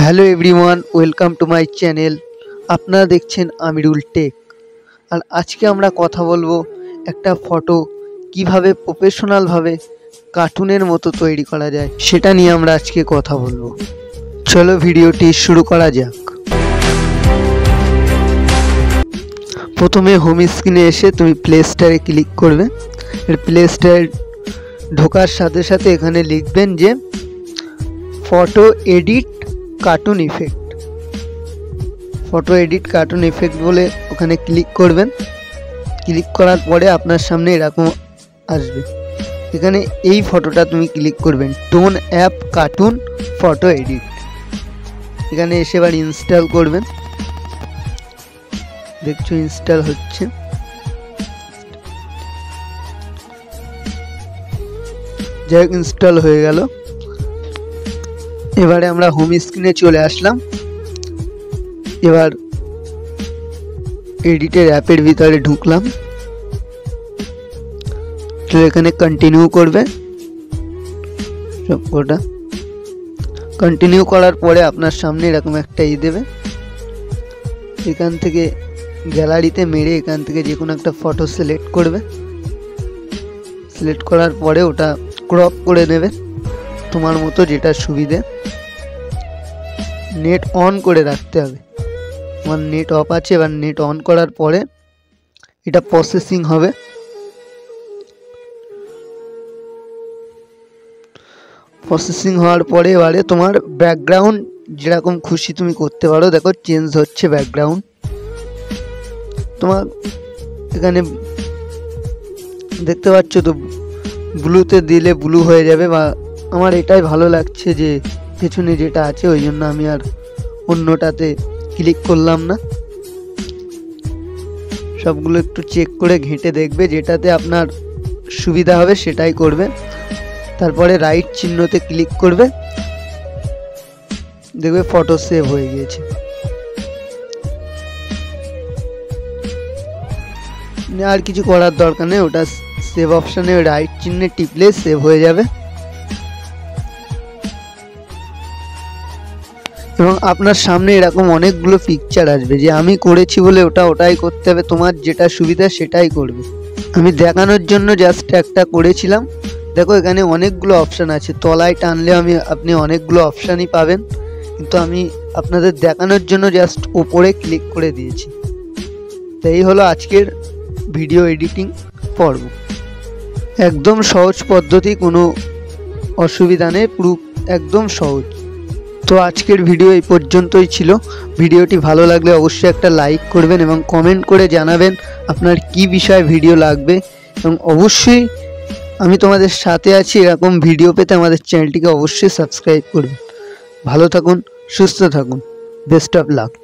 Hello everyone, welcome to my channel. আপনারা দেখছেন আমিরুল take. আর আজকে আমরা কথা বলবো একটা ফটো কিভাবে প্রফেশনালভাবে কার্টুনের মতো তৈরি করা যায় সেটা নিয়ে আমরা আজকে কথা বলবো। চলো ভিডিওটি শুরু করা যাক। প্রথমে হোম স্ক্রিনে এসে তুমি প্লে স্টোরে ক্লিক করবে। প্লে স্টোরে ঢোকার সাথে সাথে এখানে লিখবেন যে photo edit cartoon effect. Photo edit cartoon effect বলে ওখানে ক্লিক করবেন। ক্লিক করার পরে আপনার সামনে এরকম আসবে। এখানে এই ফটোটা তুমি ক্লিক করবেন, tone app cartoon photo edit. এখানে এসে এবার ইনস্টল করবেন। দেখছো ইনস্টল হচ্ছে। যাই হোক, ইনস্টল হয়ে গেল। এবারে আমরা হোম স্ক্রিনে চলে আসলাম। এবার এডিটের অ্যাপের ভিতরে ঢুকলাম। তো এখানে কন্টিনিউ করবে সবকটা। কন্টিনিউ করার পরে আপনার সামনে এরকম একটা দেবে। এখান থেকে গ্যালারিতে মেরে এখান থেকে যে কোনো একটা ফটো সিলেক্ট করবে। সিলেক্ট করার পরে ওটা ক্রপ করে নেবে তোমার মতো, যেটা সুবিধে। নেট অন করে রাখতে হবে। আমার নেট অফ আছে। এবার নেট অন করার পরে এটা প্রসেসিং হবে। প্রসেসিং হওয়ার পরে এবারে তোমার ব্যাকগ্রাউন্ড যেরকম খুশি তুমি করতে পারো। দেখো চেঞ্জ হচ্ছে ব্যাকগ্রাউন্ড। তোমার এখানে দেখতে পাচ্ছ তো, ব্লুতে দিলে ব্লু হয়ে যাবে। বা আমার এটাই ভালো লাগছে যে পেছনে যেটা আছে, ওই জন্য আমি আর অন্যটাতে ক্লিক করলাম না। সবগুলো একটু চেক করে ঘেঁটে দেখবে, যেটাতে আপনার সুবিধা হবে সেটাই করবে। তারপরে রাইট চিহ্নতে ক্লিক করবে, দেখবে ফটো সেভ হয়ে গিয়েছে। আর কিছু করার দরকার নেই, ওটা সেভ অপশানে রাইট চিহ্নে টিপলে সেভ হয়ে যাবে। এবং আপনার সামনে এরকম অনেকগুলো পিকচার আসবে যে আমি করেছি বলে ওটাই করতে হবে। তোমার যেটা সুবিধা সেটাই করবে। আমি দেখানোর জন্য জাস্ট একটা করেছিলাম। দেখো এখানে অনেকগুলো অপশান আছে, তলায় টানলে আপনি অনেকগুলো অপশানই পাবেন, কিন্তু আমি আপনাদের দেখানোর জন্য জাস্ট ওপরে ক্লিক করে দিয়েছি। তো এই হলো আজকের ভিডিও এডিটিং পর্ব। একদম সহজ পদ্ধতি, কোনো অসুবিধা নেই, পুরো একদম সহজ। তো আজকের ভিডিও এই পর্যন্তই ছিল। ভিডিওটি ভালো লাগলে অবশ্যই একটা লাইক করবেন এবং কমেন্ট করে জানাবেন আপনার কি বিষয়ে ভিডিও লাগবে। এবং অবশ্যই আমি তোমাদের সাথে আছি, এরকম ভিডিও পেতে আমাদের চ্যানেলটিকে অবশ্যই সাবস্ক্রাইব করবেন। ভালো থাকুন, সুস্থ থাকুন, বেস্ট অফ লাক।